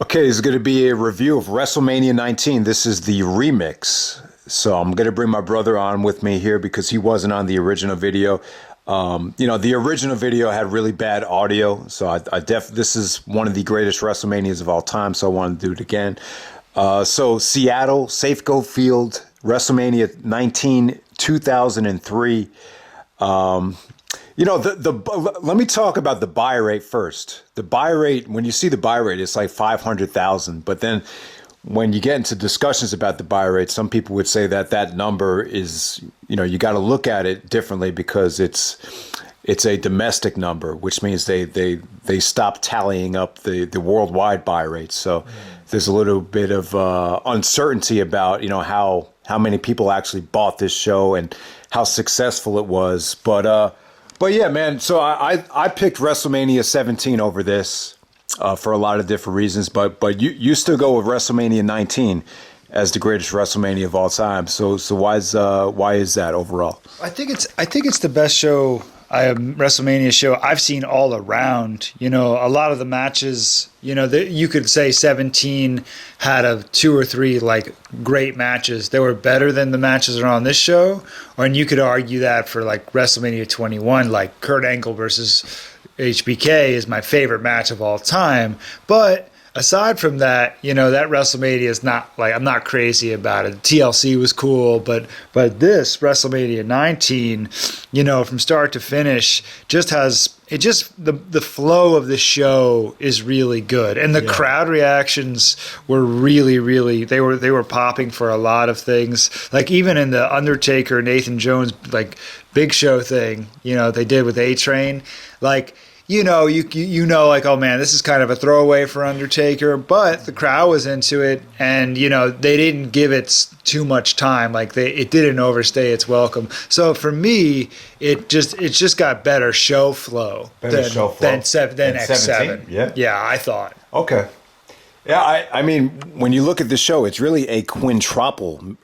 Okay, this is going to be a review of WrestleMania 19. This is the remix. So I'm going to bring my brother on with me here because he wasn't on the original video. The original video had really bad audio. So this is one of the greatest WrestleManias of all time. So I wanted to do it again. So Seattle, Safeco Field, WrestleMania 19, 2003. Let me talk about the buy rate first. The buy rate, when you see the buy rate, it's like 500,000. But then when you get into discussions about the buy rate, some people would say that number is, you got to look at it differently because it's a domestic number, which means they stop tallying up the worldwide buy rate. So there's a little bit of uncertainty about, how many people actually bought this show and how successful it was. But yeah, man, so I picked WrestleMania 17 over this for a lot of different reasons, but you still go with WrestleMania 19 as the greatest WrestleMania of all time. So why is that overall? I think it's the best show, WrestleMania show I've seen all around. A lot of the matches, you could say 17 had two or three like great matches. They were better than the matches that are on this show, and you could argue that for like WrestleMania 21, like Kurt Angle versus HBK is my favorite match of all time. But aside from that, that WrestleMania is not like, I'm not crazy about it. TLC was cool, but this WrestleMania 19, from start to finish, the flow of the show is really good, and the crowd reactions were really, really, they were popping for a lot of things. Like even in the Undertaker Nathan Jones like Big Show thing, they did with A-Train, like. Like, oh man, this is kind of a throwaway for Undertaker, but the crowd was into it, and they didn't give it too much time. Like it didn't overstay its welcome. So for me, it just got better show flow than X7. Yeah, I thought. Okay. Yeah, I mean, when you look at the show, it's really a quintuple,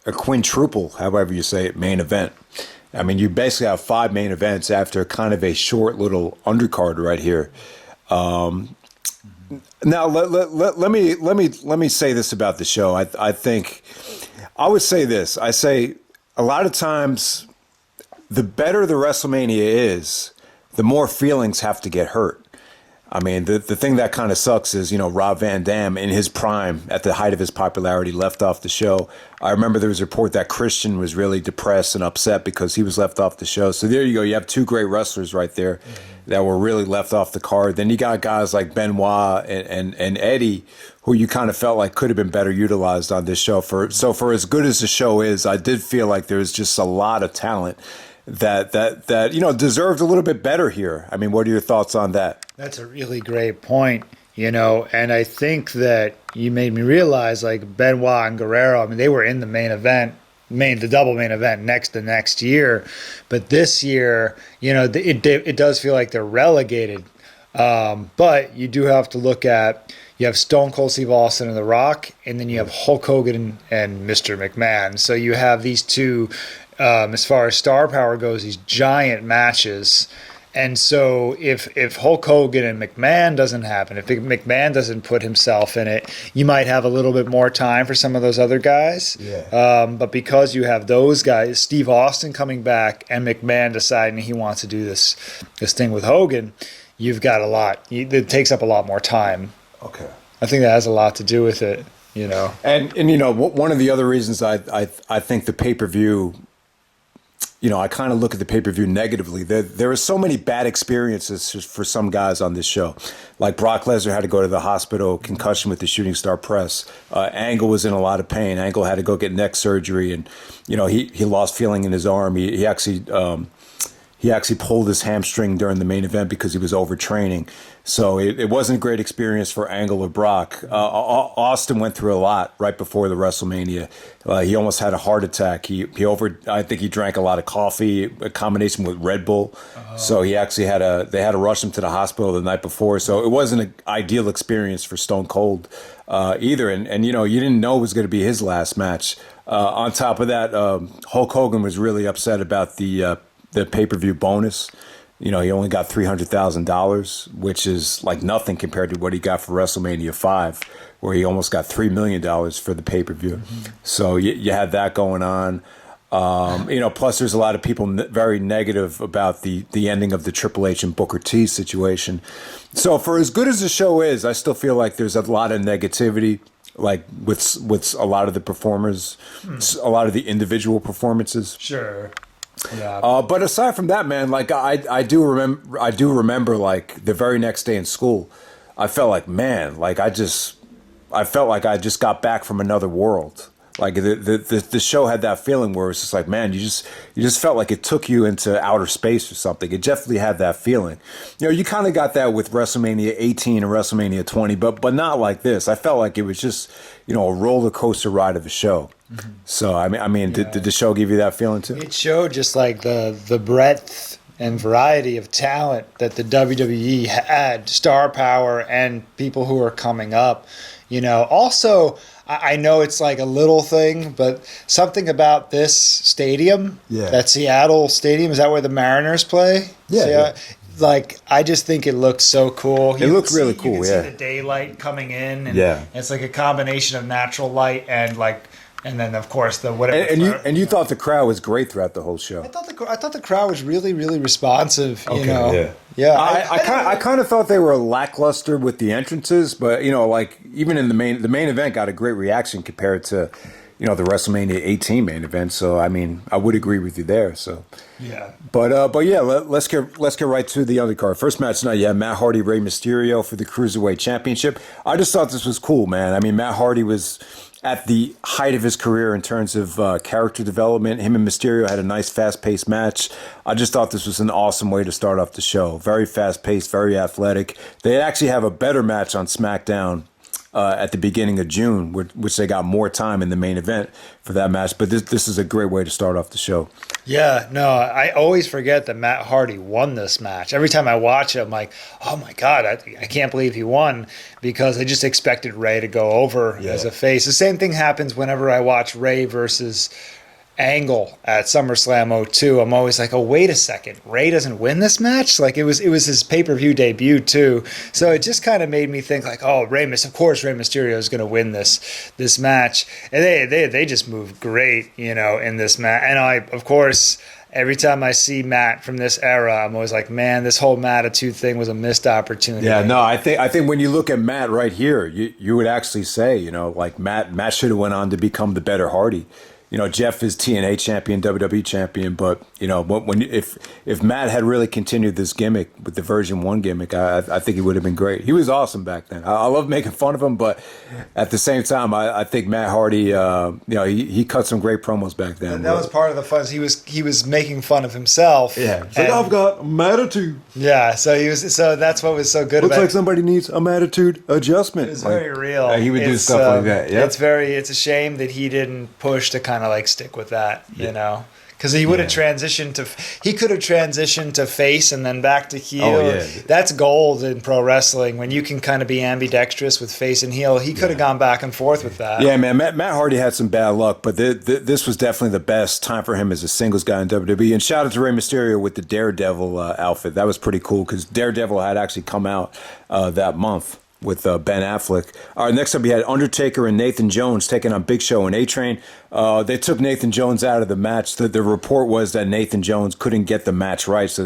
however you say it, main event. I mean, you basically have 5 main events after kind of a short little undercard right here. Now, let me say this about the show. I think I would say this. I say a lot of times, the better the WrestleMania is, the more feelings have to get hurt. I mean, the thing that kind of sucks is, Rob Van Dam in his prime, at the height of his popularity, left off the show. I remember there was a report that Christian was really depressed and upset because he was left off the show. So there you go. You have 2 great wrestlers right there that were really left off the card. Then you got guys like Benoit and Eddie, who you kind of felt like could have been better utilized on this show. So for as good as the show is, I did feel like there was just a lot of talent that deserved a little bit better here. I mean, what are your thoughts on that? That's a really great point, and I think that you made me realize, like, Benoit and Guerrero, I mean, they were in the main event, the double main event next year, but this year, it does feel like they're relegated. But you do have to look at, you have Stone Cold Steve Austin and The Rock, and then you have Hulk Hogan and Mr. McMahon. So you have these two, as far as star power goes, these giant matches. And so if Hulk Hogan and McMahon doesn't happen, if McMahon doesn't put himself in it, you might have a little bit more time for some of those other guys. Yeah. But because you have those guys, Steve Austin coming back and McMahon deciding he wants to do this thing with Hogan, you've got a lot. It takes up a lot more time. Okay. I think that has a lot to do with it, And one of the other reasons I think the pay-per-view, I kind of look at the pay-per-view negatively. There are so many bad experiences for some guys on this show. Like Brock Lesnar had to go to the hospital, concussion with the shooting star press. Angle was in a lot of pain. Angle had to go get neck surgery, and he lost feeling in his arm. He actually pulled his hamstring during the main event because he was overtraining. So it wasn't a great experience for Angle or Brock. Austin went through a lot right before the WrestleMania. He almost had a heart attack. I think he drank a lot of coffee, a combination with Red Bull. So he actually they had to rush him to the hospital the night before. So it wasn't an ideal experience for Stone Cold either. And you didn't know it was going to be his last match. On top of that, Hulk Hogan was really upset about the pay-per-view bonus You know, he only got $300,000, which is like nothing compared to what he got for WrestleMania 5, where he almost got $3 million for the pay-per-view. So you had that going on. You know, plus there's a lot of people very negative about the ending of the Triple H and Booker T situation. So for as good as the show is, I still feel like there's a lot of negativity, like with a lot of the performers, a lot of the individual performances. Sure. Yeah. But aside from that, man, like I do remember like the very next day in school, I felt like, man, like I felt like I just got back from another world. Like the show had that feeling where it's just like, man, you just felt like it took you into outer space or something. It definitely had that feeling. You know, you kind of got that with WrestleMania 18 and WrestleMania 20, but not like this. I felt like it was just, you know, a roller coaster ride of a show. So I mean, did the show give you that feeling too? It showed just like the breadth and variety of talent that the WWE had, star power and people who are coming up. You know, also, I know it's like a little thing, but something about this stadium, that Seattle stadium, is that where the Mariners play? Yeah. Like, I just think it looks so cool. It looked really cool, you can see the daylight coming in, and Yeah. it's like a combination of natural light and then of course the whatever. And you thought the crowd was great throughout the whole show. I thought the crowd was really, really responsive. You Okay, know, yeah. I kind of thought they were lackluster with the entrances, but you know, like even in the main event got a great reaction compared to, you know, the WrestleMania 18 main event. So I mean, I would agree with you there. So yeah. but yeah, let's get right to the undercard. First match tonight, you have Matt Hardy, Rey Mysterio for the Cruiserweight Championship. I just thought this was cool, man. I mean, Matt Hardy was at the height of his career in terms of character development. Him and Mysterio had a nice fast-paced match. I just thought this was an awesome way to start off the show. Very fast-paced, very athletic. They actually have a better match on SmackDown at the beginning of June, which they got more time in the main event for that match. But this is a great way to start off the show. Yeah, no, I always forget that Matt Hardy won this match. Every time I watch it, I'm like, oh my God, I can't believe he won, because I just expected Rey to go over as a face. The same thing happens whenever I watch Rey versus Angle at SummerSlam 02. I'm always like, oh, wait a second, Rey doesn't win this match? Like it was his pay-per-view debut too. So it just kind of made me think like, oh, of course Rey Mysterio is going to win this match. And they just moved great, you know, in this match. And of course, every time I see Matt from this era, I'm always like, man, this whole Mattitude thing was a missed opportunity. Yeah, no, I think when you look at Matt right here, you would actually say, you know, like Matt should have went on to become the better Hardy. You know, Jeff is TNA champion, WWE champion, but you know, if Matt had really continued this gimmick with the version 1 gimmick, I think he would have been great. He was awesome back then. I love making fun of him, but at the same time, I think Matt Hardy, you know, he cut some great promos back then. And that was part of the fun. He was making fun of himself. Yeah, it's like, I've got a Mattitude. Yeah, so that's what was so good about it. Looks like somebody needs a Mattitude adjustment. It's very real. He would do stuff like that. Yeah, it's a shame that he didn't push to kind of like stick with that, you know, because he would have transitioned to face and then back to heel. Oh, yeah. That's gold in pro wrestling when you can kind of be ambidextrous with face and heel. He could have gone back and forth with that. Yeah, man, Matt Hardy had some bad luck, but this was definitely the best time for him as a singles guy in WWE. And shout out to Rey Mysterio with the Daredevil outfit. That was pretty cool because Daredevil had actually come out that month with Ben Affleck. All right, next up we had Undertaker and Nathan Jones taking on Big Show and A-Train. They took Nathan Jones out of the match. The report was that Nathan Jones couldn't get the match right, so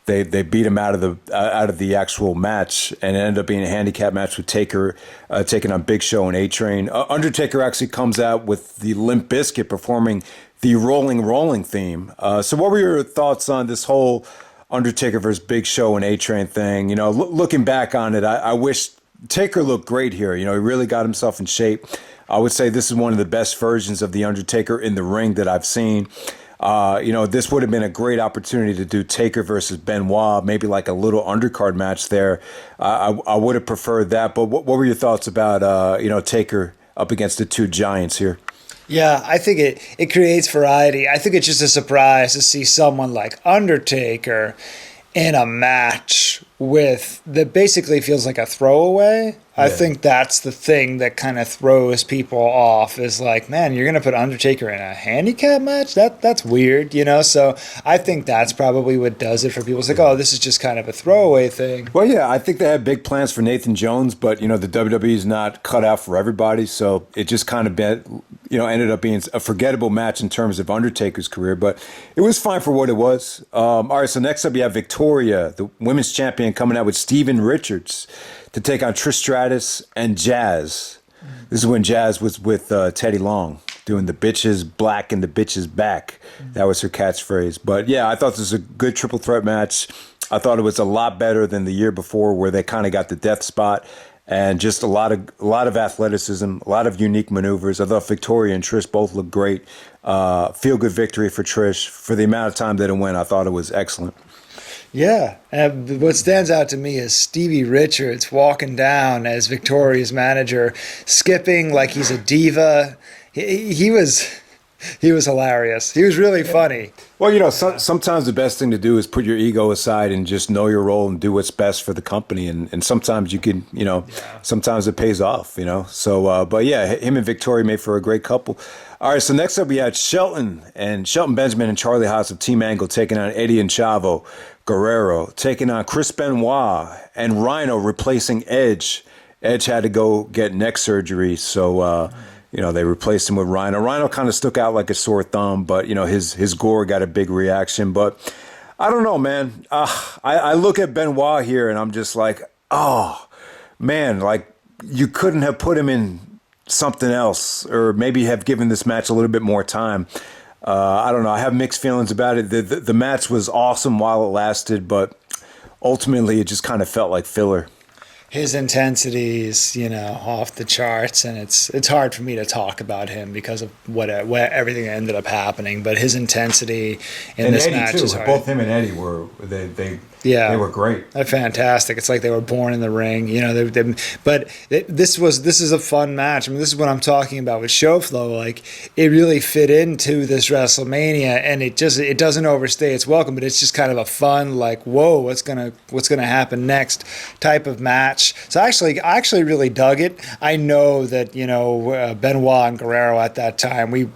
they beat him out of the actual match, and it ended up being a handicap match with Taker taking on Big Show and A-Train. Undertaker actually comes out with the Limp Bizkit performing the Rolling theme. So what were your thoughts on this whole Undertaker versus Big Show and A-Train thing? You know, looking back on it, I wish Taker looked great here. You know, he really got himself in shape. I would say this is one of the best versions of The Undertaker in the ring that I've seen. You know, this would have been a great opportunity to do Taker versus Benoit, maybe like a little undercard match there. I would have preferred that. But what were your thoughts about, you know, Taker up against the two giants here? Yeah, I think it creates variety. I think it's just a surprise to see someone like Undertaker in a match that basically feels like a throwaway. I think that's the thing that kind of throws people off is like, man, you're going to put Undertaker in a handicap match? That's weird, you know? So I think that's probably what does it for people. It's like, oh, this is just kind of a throwaway thing. Well, yeah, I think they had big plans for Nathan Jones, but, you know, the WWE is not cut out for everybody. So it just kind of ended up being a forgettable match in terms of Undertaker's career, but it was fine for what it was. All right, so next up you have Victoria, the women's champion, coming out with Steven Richards to take on Trish Stratus and Jazz. This is when Jazz was with Teddy Long doing the bitches black and the bitches back. That was her catchphrase. But yeah, I thought this was a good triple threat match. I thought it was a lot better than the year before where they kind of got the death spot and just a lot of athleticism, a lot of unique maneuvers. I thought Victoria and Trish both looked great. Feel good victory for Trish. For the amount of time that it went, I thought it was excellent. Yeah, and what stands out to me is Stevie Richards walking down as Victoria's manager, skipping like he's a diva. He was hilarious. He was really funny. Well, you know, sometimes the best thing to do is put your ego aside and just know your role and do what's best for the company. And sometimes you can, you know, sometimes it pays off, you know. So, but yeah, him and Victoria made for a great couple. All right, so next up we had Shelton Benjamin and Charlie Haas of Team Angle taking on Eddie and Chavo Guerrero, taking on Chris Benoit and Rhyno replacing Edge. Edge had to go get neck surgery, so you know, they replaced him with Rhyno. Rhyno kind of stuck out like a sore thumb, but you know, his gore got a big reaction. But I don't know, man. I look at Benoit here and I'm just like, oh man, like you couldn't have put him in something else, or maybe have given this match a little bit more time. I don't know. I have mixed feelings about it. The match was awesome while it lasted, but ultimately it just kind of felt like filler. His intensity is, you know, off the charts, and it's hard for me to talk about him because of what everything that ended up happening. But his intensity in this match is hard. Both him and Eddie were they were great. They're fantastic. It's like they were born in the ring, you know. This is a fun match. I mean, this is what I'm talking about with show flow. Like it really fit into this WrestleMania, and it doesn't overstay its welcome. But it's just kind of a fun, like, whoa, what's gonna happen next type of match. So I actually really dug it. I know that, you know, Benoit and Guerrero at that time, we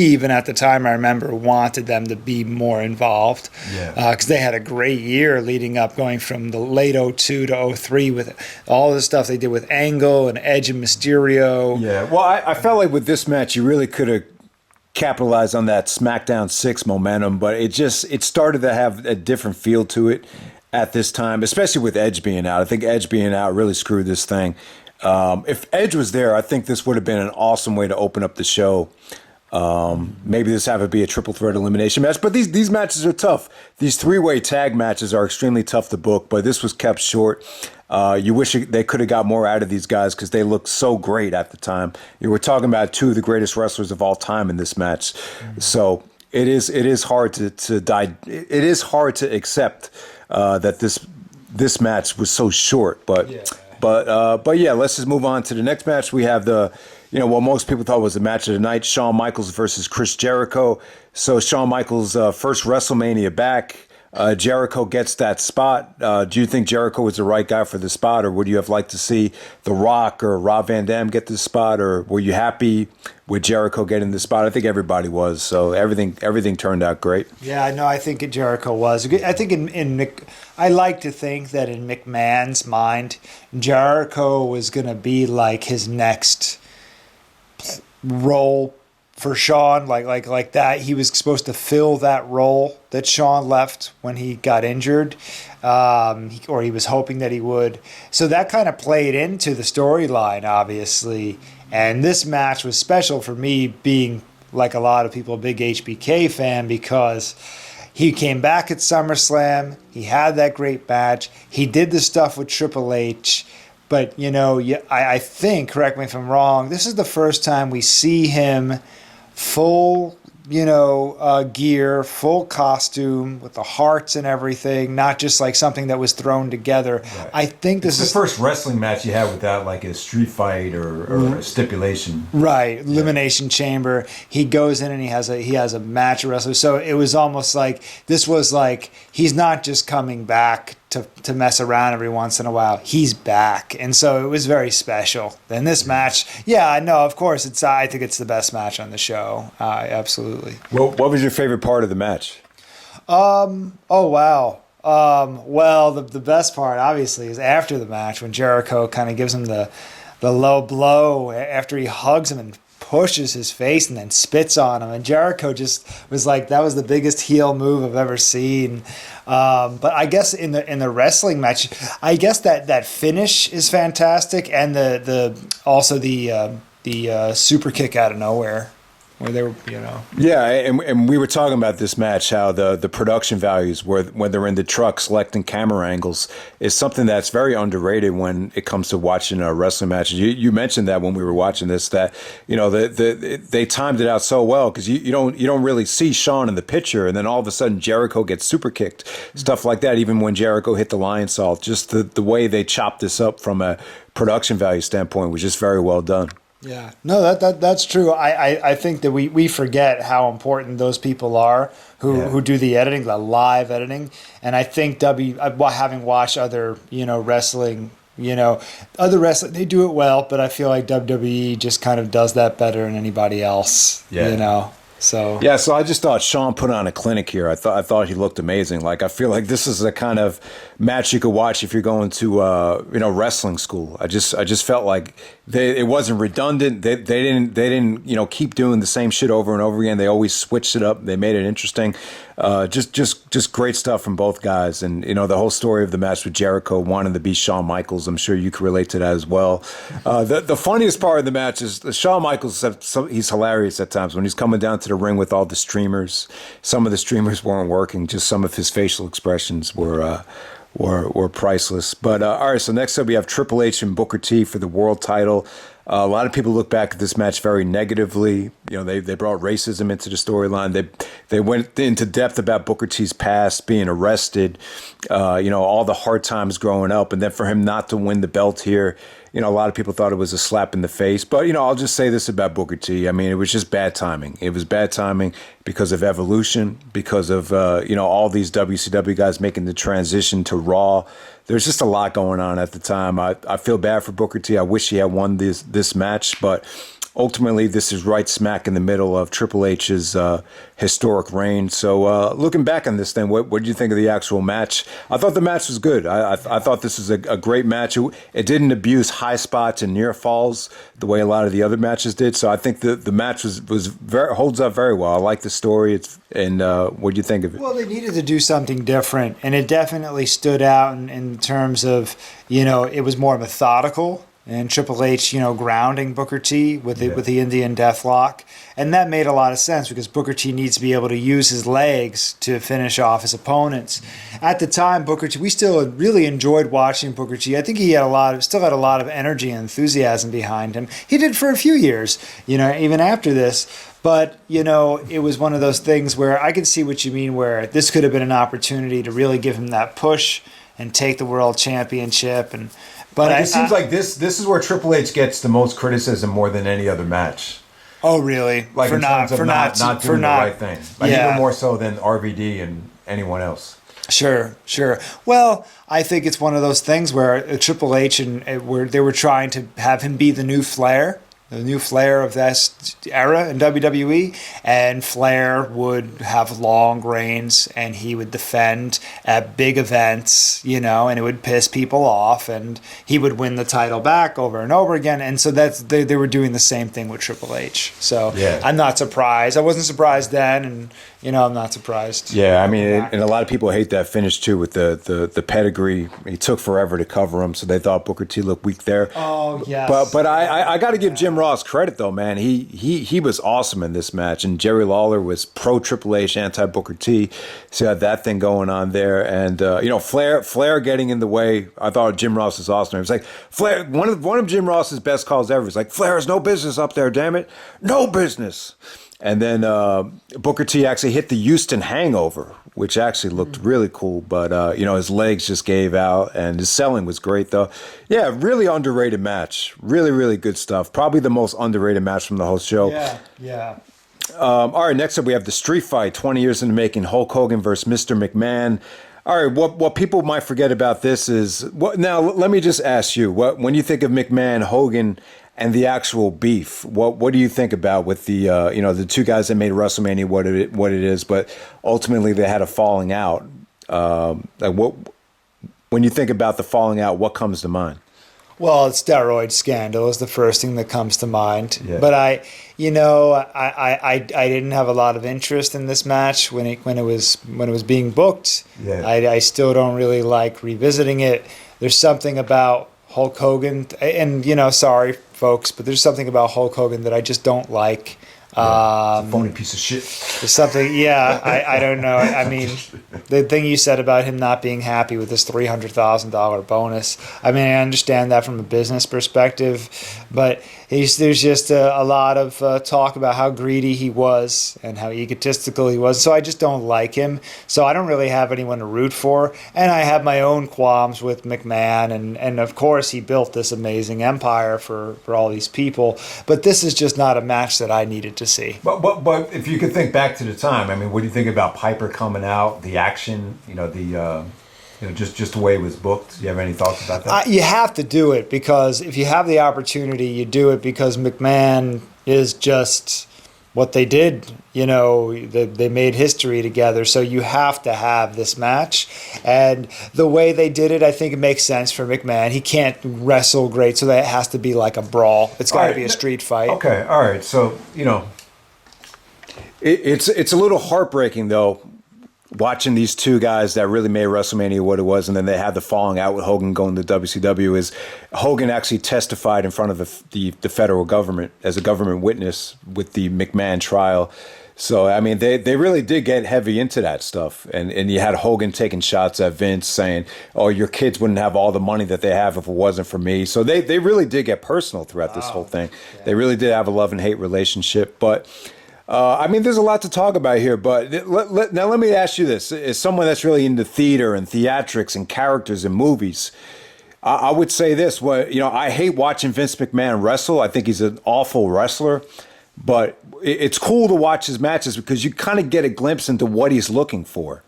even at the time, I remember, wanted them to be more involved. Yeah. Because they had a great year leading up, going from the late 02 to 03 with all the stuff they did with Angle and Edge and Mysterio. Yeah. Well, I felt like with this match, you really could have capitalized on that SmackDown 6 momentum, but it started to have a different feel to it at this time, especially with Edge being out. I think Edge being out really screwed this thing. If Edge was there, I think this would have been an awesome way to open up the show. Maybe this have to be a triple threat elimination match, but these matches are tough. These three-way tag matches are extremely tough to book, but this was kept short. You wish they could have got more out of these guys because they looked so great at the time. You were talking about two of the greatest wrestlers of all time in this match. So it is hard to accept that this match was so short, but yeah, let's just move on to the next match. We have what most people thought was the match of the night: Shawn Michaels versus Chris Jericho. So Shawn Michaels' first WrestleMania back. Jericho gets that spot. Do you think Jericho was the right guy for the spot, or would you have liked to see The Rock or Rob Van Dam get the spot, or were you happy with Jericho getting the spot? I think everybody was. So everything turned out great. Yeah, no, I think Jericho was. I think I like to think that in McMahon's mind, Jericho was going to be like his next role for Shawn, like that. He was supposed to fill that role that Shawn left when he got injured, or he was hoping that he would. So that kind of played into the storyline, obviously. And this match was special for me, being, like a lot of people, a big HBK fan, because he came back at SummerSlam. He had that great match. He did the stuff with Triple H. But, you know, I think, correct me if I'm wrong, this is the first time we see him full, gear, full costume with the hearts and everything, not just like something that was thrown together. Right. I think this is the first wrestling match you had without like a street fight or a stipulation. Right, Elimination Chamber. He goes in and he has a match wrestler. So it was almost like this was like he's not just coming back to mess around every once in a while. He's back, and so it was very special. And this match, yeah, I know, of course, I think it's the best match on the show. Absolutely. Well, what was your favorite part of the match? Oh wow. Well, the best part obviously is after the match when Jericho kind of gives him the low blow after he hugs him and pushes his face and then spits on him, and Jericho just was like, that was the biggest heel move I've ever seen. But I guess in the wrestling match, I guess that finish is fantastic, and also the super kick out of nowhere where they were, Yeah, and we were talking about this match, how the production values, when they're in the truck selecting camera angles, is something that's very underrated when it comes to watching a wrestling match. You mentioned that when we were watching this, that they timed it out so well, because you don't really see Shawn in the picture, and then all of a sudden Jericho gets super kicked, stuff like that. Even when Jericho hit the lion salt, just the way they chopped this up from a production value standpoint was just very well done. Yeah, no, that's true. I think that we forget how important those people are who do the editing, the live editing. And I think having watched other wrestling, other wrestling, they do it well, but I feel like WWE just kind of does that better than anybody else. Yeah. So so I just thought Shawn put on a clinic here. I thought he looked amazing. Like, I feel like this is the kind of match you could watch if you're going to wrestling school. I just felt like it wasn't redundant. They didn't keep doing the same shit over and over again. They always switched it up. They made it interesting. Just great stuff from both guys. And the whole story of the match with Jericho wanting to be Shawn Michaels, I'm sure you can relate to that as well. The funniest part of the match is Shawn Michaels. He's hilarious at times when he's coming down to the ring with all the streamers. Some of the streamers weren't working. Just some of his facial expressions were priceless. But all right, so next up we have Triple H and Booker T for the world title. A lot of people look back at this match very negatively. They brought racism into the storyline. They went into depth about Booker T's past, being arrested, all the hard times growing up, and then for him not to win the belt here. A lot of people thought it was a slap in the face. But, I'll just say this about Booker T. I mean, it was just bad timing. It was bad timing because of Evolution, because of, all these WCW guys making the transition to Raw. There's just a lot going on at the time. I feel bad for Booker T. I wish he had won this match, but ultimately this is right smack in the middle of Triple H's historic reign. So looking back on this thing, what did you think of the actual match? I thought the match was good. I thought this was a great match. It didn't abuse high spots and near falls the way a lot of the other matches did. So I think the match holds up very well. I like the story. What do you think of it? Well, they needed to do something different, and it definitely stood out in terms of, it was more methodical. And Triple H, grounding Booker T with the Indian Deathlock. And that made a lot of sense because Booker T needs to be able to use his legs to finish off his opponents. At the time, Booker T, we still really enjoyed watching Booker T. I think he still had a lot of energy and enthusiasm behind him. He did for a few years, even after this. But, it was one of those things where I can see what you mean, where this could have been an opportunity to really give him that push and take the world championship. But it seems like this is where Triple H gets the most criticism more than any other match. Oh, really? Like in terms of not doing the right thing. Like even more so than RVD and anyone else. Sure. Well, I think it's one of those things where Triple H where they were trying to have him be the new Flair. The new Flair of this era in WWE, and Flair would have long reigns, and he would defend at big events, and it would piss people off, and he would win the title back over and over again, and so they were doing the same thing with Triple H. So yeah. I'm not surprised. I wasn't surprised then, and I'm not surprised. Yeah, I mean, and a lot of people hate that finish too with the pedigree. He took forever to cover him, so they thought Booker T looked weak there. Oh yes. But I got to give Jim Ross credit though, man. He was awesome in this match, and Jerry Lawler was pro Triple H, anti Booker T. So you had that thing going on there, and Flair getting in the way. I thought Jim Ross was awesome. It was like Flair, one of Jim Ross's best calls ever. It's like, Flair has no business up there, damn it, no business. And then Booker T actually hit the Houston Hangover, which actually looked really cool. But, his legs just gave out, and his selling was great, though. Yeah, really underrated match. Really, really good stuff. Probably the most underrated match from the whole show. Yeah. All right, next up we have the street fight, 20 years in the making, Hulk Hogan versus Mr. McMahon. All right, what people might forget about this is now. Let me just ask you: when you think of McMahon, Hogan, and the actual beef, what do you think about with the the two guys that made WrestleMania what it is, but ultimately they had a falling out? When you think about the falling out, what comes to mind? Well, steroid scandal is the first thing that comes to mind. Yeah. But I didn't have a lot of interest in this match when it was being booked. Yeah. I still don't really like revisiting it. There's something about Hulk Hogan, and sorry folks, but there's something about Hulk Hogan that I just don't like. It's a phony piece of shit. There's something, I don't know. I mean, the thing you said about him not being happy with this $300,000 bonus, I mean, I understand that from a business perspective, but there's just a lot of talk about how greedy he was and how egotistical he was. So I just don't like him. So I don't really have anyone to root for. And I have my own qualms with McMahon. And of course, he built this amazing empire for all these people. But this is just not a match that I needed to see. But if you could think back to the time, I mean, what do you think about Piper coming out, the action, just the way it was booked? Do you have any thoughts about that? You have to do it because if you have the opportunity, you do it because McMahon is just what they did. They made history together. So you have to have this match. And the way they did it, I think it makes sense for McMahon. He can't wrestle great, so that has to be like a brawl. It's got to be a street fight. Okay, all right. So, it's a little heartbreaking, though, watching these two guys that really made WrestleMania what it was, and then they had the falling out with Hogan going to WCW. Is Hogan actually testified in front of the federal government as a government witness with the McMahon trial. So, I mean, they really did get heavy into that stuff. And you had Hogan taking shots at Vince saying, oh, your kids wouldn't have all the money that they have if it wasn't for me. So they really did get personal throughout this whole thing. Yeah. They really did have a love and hate relationship. But I mean, there's a lot to talk about here, but now let me ask you this. As someone that's really into theater and theatrics and characters and movies, I would say this. I hate watching Vince McMahon wrestle. I think he's an awful wrestler, but it's cool to watch his matches because you kind of get a glimpse into what he's looking for.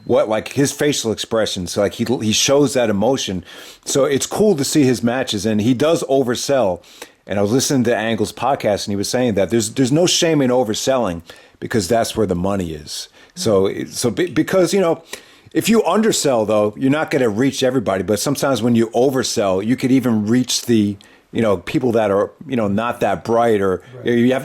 What, like his facial expressions, like he shows that emotion. So it's cool to see his matches, and he does oversell. And I was listening to Angle's podcast, and he was saying that there's no shame in overselling because that's where the money is. So because if you undersell, though, you're not going to reach everybody. But sometimes when you oversell, you could even reach the people that are not that bright, or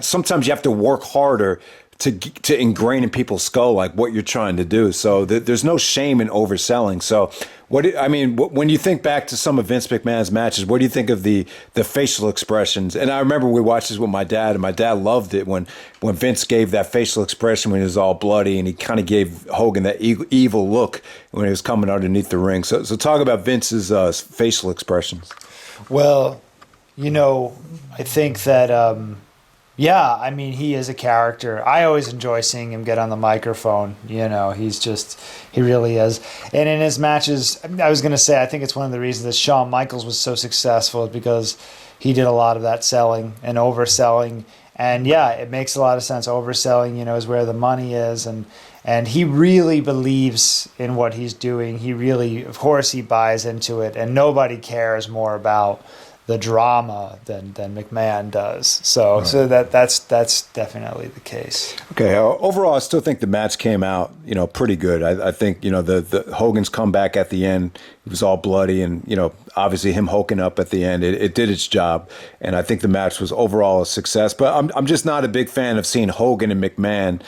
sometimes you have to work harder to ingrain in people's skull like what you're trying to do. So there's no shame in overselling. So when you think back to some of Vince McMahon's matches, what do you think of the facial expressions? And I remember we watched this with my dad, and my dad loved it when Vince gave that facial expression when he was all bloody, and he kind of gave Hogan that evil look when he was coming underneath the ring. So talk about Vince's facial expressions. Well, I think that he is a character. I always enjoy seeing him get on the microphone. He really is. And in his matches, I was going to say, I think it's one of the reasons that Shawn Michaels was so successful is because he did a lot of that selling and overselling. And it makes a lot of sense. Overselling, is where the money is. And he really believes in what he's doing. He really, of course, he buys into it. And nobody cares more about the drama than McMahon does. So right. So that's definitely the case. Okay. Overall, I still think the match came out, pretty good. I think, the Hogan's comeback at the end, it was all bloody, and, obviously him hulking up at the end, it did its job. And I think the match was overall a success. But I'm just not a big fan of seeing Hogan and McMahon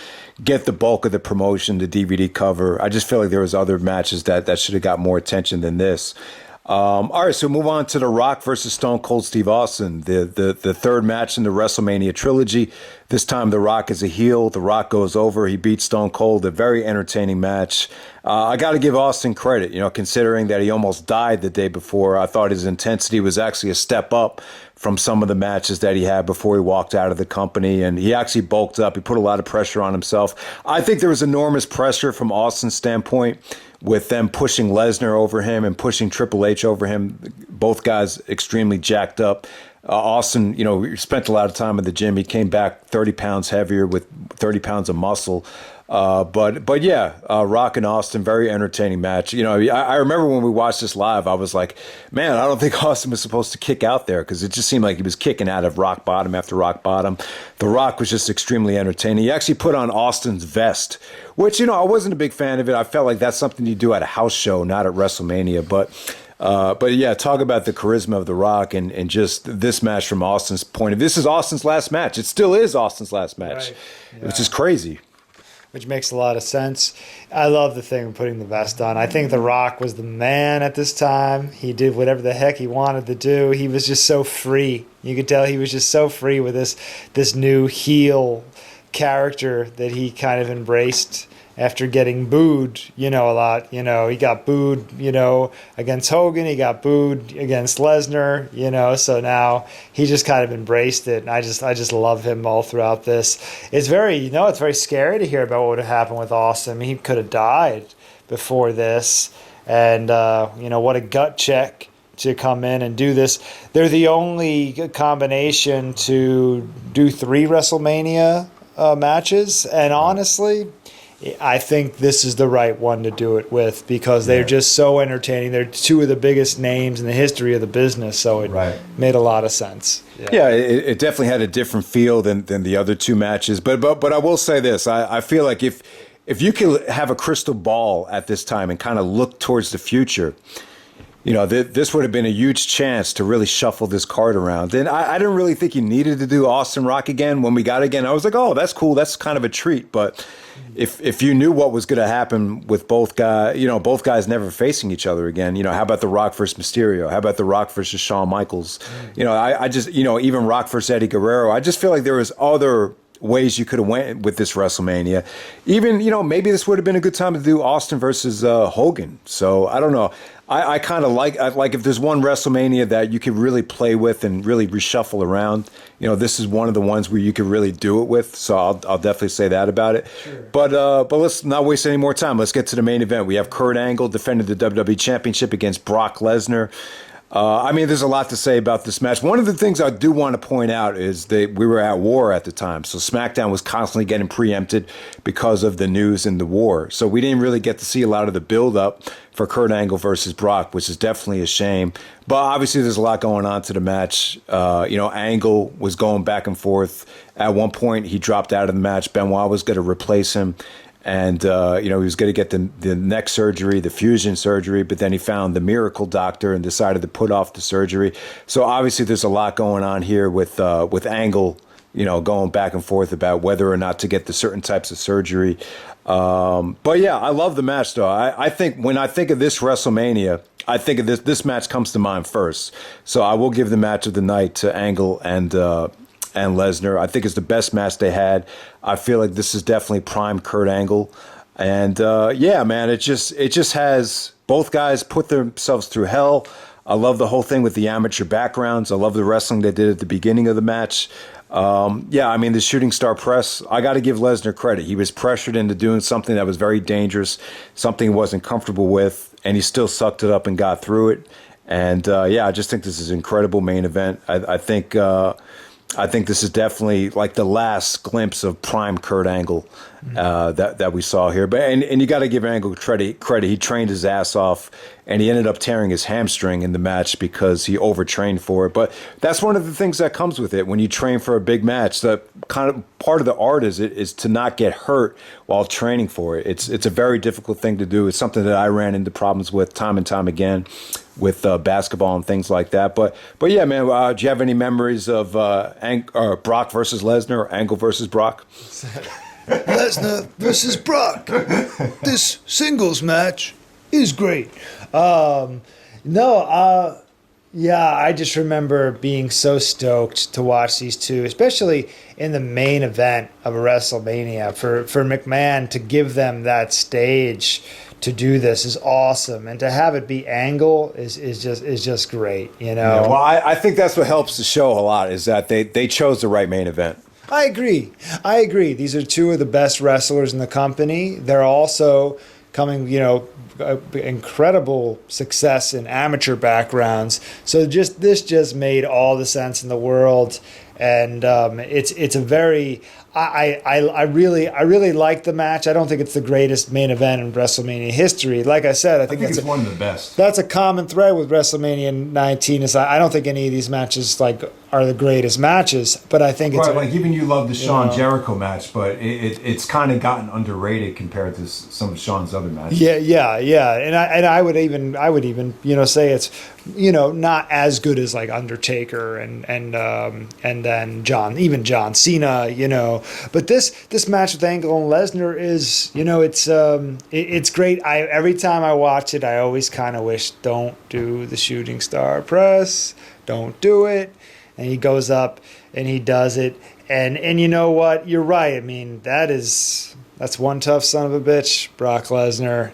get the bulk of the promotion, the DVD cover. I just feel like there was other matches that should have got more attention than this. All right, so move on to The Rock versus Stone Cold Steve Austin, the third match in the WrestleMania trilogy. This time, The Rock is a heel. The Rock goes over. He beats Stone Cold. A very entertaining match. I got to give Austin credit, considering that he almost died the day before. I thought his intensity was actually a step up from some of the matches that he had before he walked out of the company, and he actually bulked up. He put a lot of pressure on himself. I think there was enormous pressure from Austin's standpoint with them pushing Lesnar over him and pushing Triple H over him. Both guys extremely jacked up. Austin, spent a lot of time in the gym. He came back 30 pounds heavier with 30 pounds of muscle. But yeah, Rock and Austin, very entertaining match. I remember when we watched this live, I was like, man, I don't think Austin was supposed to kick out there because it just seemed like he was kicking out of rock bottom after rock bottom. The Rock was just extremely entertaining. He actually put on Austin's vest, which, I wasn't a big fan of it. I felt like that's something you do at a house show, not at WrestleMania. But yeah, talk about the charisma of The Rock and just this match from Austin's point of view. This is Austin's last match. It still is Austin's last match, Right. Yeah. which is crazy. Which makes a lot of sense. I love the thing of putting the vest on. I think The Rock was the man at this time. He did whatever the heck he wanted to do. He was just so free. You could tell he was just so free with this new heel character that he kind of embraced after getting booed, a lot. He got booed, against Hogan. He got booed against Lesnar, so now he just kind of embraced it. And I just love him all throughout this. It's very, it's very scary to hear about what would have happened with Austin. I mean, he could have died before this. And, what a gut check to come in and do this. They're the only combination to do 3 WrestleMania matches. And honestly, I think this is the right one to do it with because they're just so entertaining. They're 2 of the biggest names in the history of the business, so it made a lot of sense. Yeah, it definitely had a different feel than the other 2 matches. But I will say this: I feel like if you could have a crystal ball at this time and kind of look towards the future, this would have been a huge chance to really shuffle this card around. And I didn't really think you needed to do Austin Rock again. When we got it again, I was like, oh, that's cool. That's kind of a treat. But if you knew what was going to happen with both guys never facing each other again, how about The Rock versus Mysterio? How about The Rock versus Shawn Michaels? I just, even Rock versus Eddie Guerrero. I just feel like there was other ways you could have went with this WrestleMania. Even, maybe this would have been a good time to do Austin versus Hogan. So I don't know. I kind of like if there's one WrestleMania that you could really play with and really reshuffle around, this is one of the ones where you could really do it with. So I'll definitely say that about it. Sure. But let's not waste any more time. Let's get to the main event. We have Kurt Angle defending the WWE Championship against Brock Lesnar. There's a lot to say about this match. One of the things I do want to point out is that we were at war at the time. So SmackDown was constantly getting preempted because of the news and the war. So we didn't really get to see a lot of the build-up for Kurt Angle versus Brock, which is definitely a shame. But obviously there's a lot going on to the match. Angle was going back and forth. At one point, he dropped out of the match. Benoit was going to replace him. And, he was going to get the neck surgery, the fusion surgery, but then he found the miracle doctor and decided to put off the surgery. So obviously there's a lot going on here with Angle, going back and forth about whether or not to get the certain types of surgery. But yeah, I love the match though. I think when I think of this WrestleMania, I think of this match comes to mind first. So I will give the match of the night to Angle and Lesnar. I think it's the best match they had. I feel like this is definitely prime Kurt Angle. And man, it just has both guys put themselves through hell. I love the whole thing with the amateur backgrounds. I love the wrestling they did at the beginning of the match. The shooting star press, I got to give Lesnar credit. He was pressured into doing something that was very dangerous, something he wasn't comfortable with, and he still sucked it up and got through it. And I just think this is an incredible main event. I think this is definitely like the last glimpse of prime Kurt Angle that we saw here. But and you got to give Angle credit. He trained his ass off, and he ended up tearing his hamstring in the match because he overtrained for it. But that's one of the things that comes with it when you train for a big match. The kind of part of the art is to not get hurt while training for it. It's a very difficult thing to do. It's something that I ran into problems with time and time again with basketball and things like that. But yeah, man, do you have any memories of Brock versus Lesnar or Angle versus Brock? Lesnar versus Brock. This singles match is great. I just remember being so stoked to watch these two, especially in the main event of a WrestleMania. For McMahon to give them that stage to do this is awesome, and to have it be Angle is just great. Yeah, well, I think that's what helps the show a lot is that they chose the right main event. I agree. These are 2 of the best wrestlers in the company. They're also coming, incredible success in amateur backgrounds. So this just made all the sense in the world. And it's a very, I really like the match. I don't think it's the greatest main event in WrestleMania history. Like I said, I think it's one of the best. That's a common thread with WrestleMania 19. Is I don't think any of these matches like are the greatest matches, but I think it's right. Like even you love the Shawn Jericho match, but it's kind of gotten underrated compared to some of Shawn's other matches. Yeah. And I would even say it's not as good as like Undertaker and then John Cena, but this match with Angle and Lesnar is it's great. Every time I watch it, I always kind of wish, don't do the shooting star press, don't do it. And he goes up and he does it. And you know what? You're right. I mean, that's one tough son of a bitch, Brock Lesnar.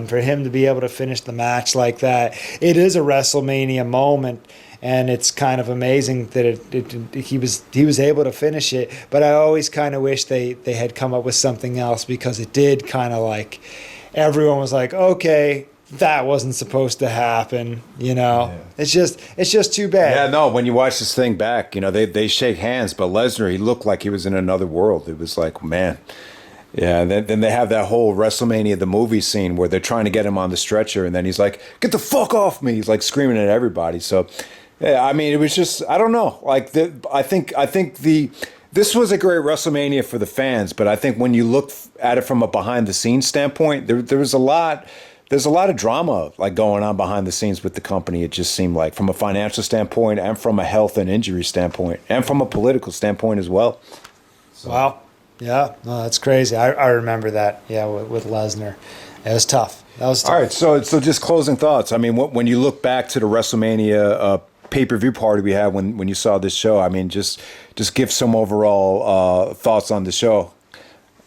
For him to be able to finish the match like that, it is a WrestleMania moment, and it's kind of amazing that he was able to finish it. But I always kind of wish they had come up with something else, because it did kind of like everyone was like, okay, that wasn't supposed to happen, Yeah. It's just too bad. Yeah, no, when you watch this thing back, they shake hands, but Lesnar, he looked like he was in another world. It was like, man. Yeah, and then they have that whole WrestleMania, the movie scene, where they're trying to get him on the stretcher, and then he's like, get the fuck off me. He's like screaming at everybody. So, yeah, I mean, it was just, I don't know. Like, I think this was a great WrestleMania for the fans, but I think when you look at it from a behind the scenes standpoint, there's a lot of drama like going on behind the scenes with the company. It just seemed like, from a financial standpoint and from a health and injury standpoint and from a political standpoint as well. So. Wow. Yeah, no, that's crazy. I remember that. Yeah, with Lesnar, it was tough. That was tough. All right, so just closing thoughts. I mean, when you look back to the WrestleMania pay-per-view party we had when you saw this show, I mean, just give some overall thoughts on the show.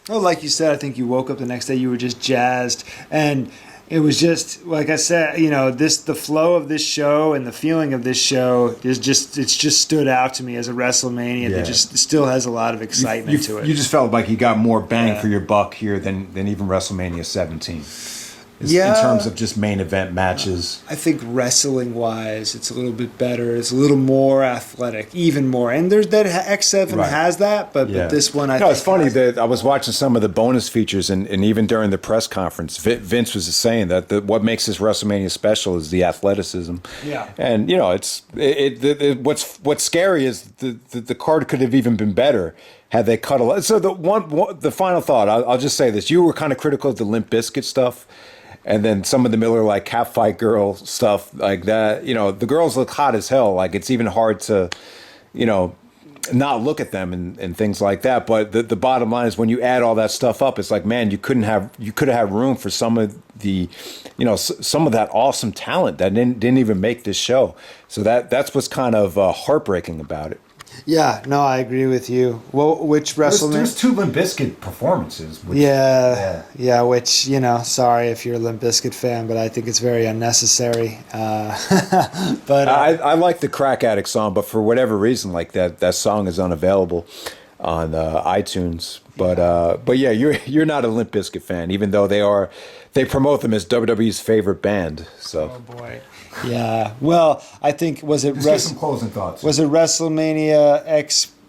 Well, like you said, I think you woke up the next day, you were just jazzed, and it was just, like I said, the flow of this show and the feeling of this show it's just stood out to me as a WrestleMania that just still has a lot of excitement to it. You just felt like you got more bang for your buck here than even WrestleMania 17. In terms of just main event matches. I think wrestling-wise, it's a little bit better. It's a little more athletic, even more. And there's that X7 has that, but this one I think... it's funny that I was watching some of the bonus features, and even during the press conference, Vince was saying that what makes this WrestleMania special is the athleticism. Yeah. And, what's scary is the card could have even been better had they cut a lot. So the final thought, I'll just say this. You were kind of critical of the Limp Bizkit stuff. And then some of the Miller Lite Catfight Girl stuff like that. The girls look hot as hell. Like, it's even hard to, not look at them and things like that. But the bottom line is, when you add all that stuff up, it's like, man, you could have had room for some of the, some of that awesome talent that didn't even make this show. So that's what's kind of heartbreaking about it. Yeah, no, I agree with you. Well, which WrestleMania? There's two Limp Bizkit performances. Which, sorry if you're a Limp Bizkit fan, but I think it's very unnecessary. But I like the Crack Addict song, but for whatever reason, like that song is unavailable on iTunes. But yeah, you're not a Limp Bizkit fan, even though they promote them as WWE's favorite band. So. Oh boy. Yeah. Well, I think some closing thoughts. Was it WrestleMania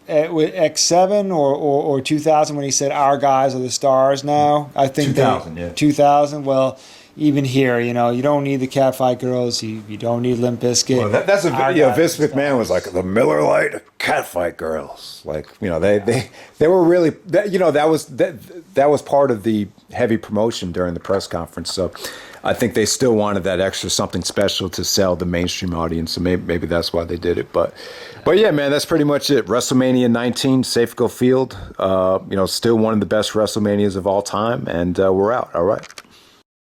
X7 or 2000 when he said our guys are the stars now? I think 2000. 2000. Well, even here, you don't need the Catfight Girls. You don't need Limp Bizkit. Well, that's a video. Vince McMahon was like, the Miller Lite Catfight Girls. Like, they were really that was part of the heavy promotion during the press conference. So I think they still wanted that extra something special to sell the mainstream audience. So maybe that's why they did it. But yeah, man, that's pretty much it. WrestleMania 19, Safeco Field. Still one of the best WrestleManias of all time, and we're out. All right.